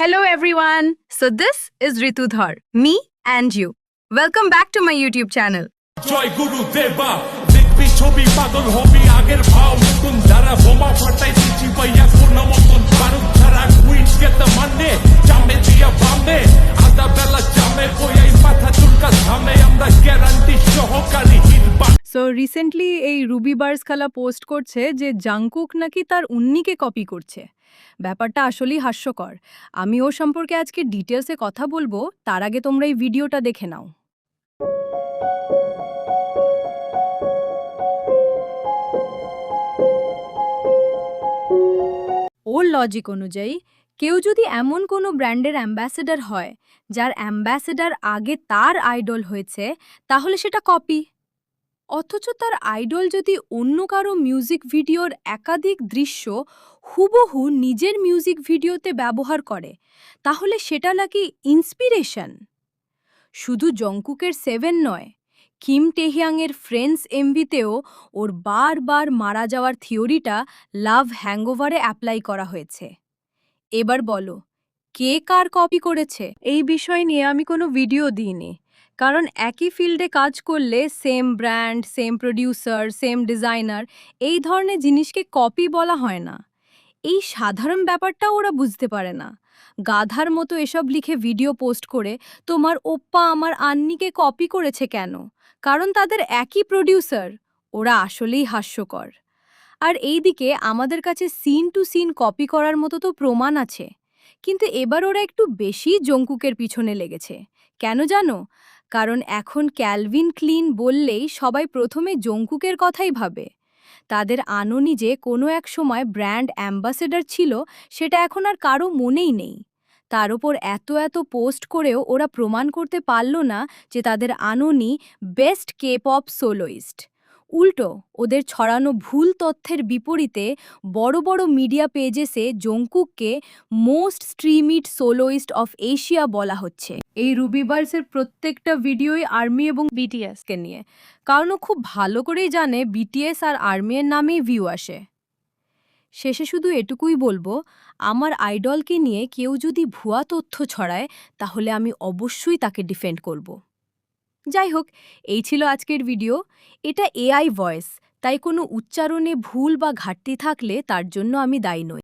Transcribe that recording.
Hello everyone. So this is Ritu Dhar, me and you. Welcome back to my YouTube channel. জয় গুরু দেবা দেখবি ছবি পাগল হবি আগের ভাও নতুন যারা বোমা ফাটাই দিচ্ছি ভাইয়া কোন মতন বারুদ ছাড়া কুইট গেতে মানে জামে দিয়া বামে আধা বেলা জামে বইয়াই মাথা চুলকা ধামে আমরা গ্যারান্টি সহকারী হিটবা। সো রিসেন্টলি এই রুবি বার্স খালা পোস্ট করছে যে জাংকুক নাকি তার উন্নিকে কপি করছে। ব্যাপারটা আসলেই হাস্যকর। আমি ও সম্পর্কে আজকে ডিটেলসে কথা বলবো, তার আগে তোমরা এই ভিডিওটা দেখে নাও। ওর লজিক অনুযায়ী কেউ যদি এমন কোনো ব্র্যান্ডের অ্যাম্বাসেডার হয় যার অ্যাম্বাসেডার আগে তার আইডল হয়েছে, তাহলে সেটা কপি। অথচ তার আইডল যদি অন্য কারো মিউজিক ভিডিওর একাধিক দৃশ্য হুবহু নিজের মিউজিক ভিডিওতে ব্যবহার করে, তাহলে সেটা নাকি ইন্সপিরেশন। শুধু জংকুকের 7 নয়, কিম টেহিয়াংয়ের ফ্রেন্ডস এমভিতেও ওর বারবার মারা যাওয়ার থিওরিটা লাভ হ্যাংওভারে অ্যাপ্লাই করা হয়েছে। এবার বলো, কে কার কপি করেছে? এই বিষয় নিয়ে আমি কোনো ভিডিও দিইনি, কারণ একই ফিল্ডে কাজ করলে same brand, same producer, same designer, এই ধরনের জিনিসকে কপি বলা হয় না। এই সাধারণ ব্যাপারটাও ওরা বুঝতে পারে না। গাধার মতো এসব লিখে ভিডিও পোস্ট করে তোমার ওপ্পা আমার আন্নিকে কপি করেছে কেন? কারণ তাদের একই প্রডিউসার। ওরা আসলেই হাস্যকর। আর এইদিকে আমাদের কাছে সিন টু সিন কপি করার মতো তো প্রমাণ আছে, কিন্তু এবার ওরা একটু বেশি জংকুকের পিছনে লেগেছে। কেন জানো? কারণ এখন ক্যালভিন ক্লিন বললেই সবাই প্রথমে জংকুকের কথাই ভাবে। তাদের আননি যে কোনো এক সময় ব্র্যান্ড অ্যাম্বাসেডর ছিল, সেটা এখন আর কারো মনেই নেই। তার ওপর এত এত পোস্ট করেও ওরা প্রমাণ করতে পারল না যে তাদের আননি বেস্ট কে পপ সোলোইস্ট। উল্টো ওদের ছড়ানো ভুল তথ্যের বিপরীতে বড় বড় মিডিয়া পেজেসে জংকুককে মোস্ট স্ট্রিমিড সোলোইস্ট অফ এশিয়া বলা হচ্ছে। এই রুবিবার্সের প্রত্যেকটা ভিডিওই আর্মি এবং বিটিএসকে নিয়ে, কারণ ও খুব ভালো করেই জানে বিটিএস আর আর্মির নামেই ভিউ আসে। শেষে শুধু এটুকুই বলবো, আমার আইডলকে নিয়ে কেউ যদি ভুয়া তথ্য ছড়ায়, তাহলে আমি অবশ্যই তাকে ডিফেন্ড করব। যাই হোক, এই ছিল আজকের ভিডিও। এটা এআই ভয়েস, তাই কোনো উচ্চারণে ভুল বা ঘাটতি থাকলে তার জন্য আমি দায়ী নই।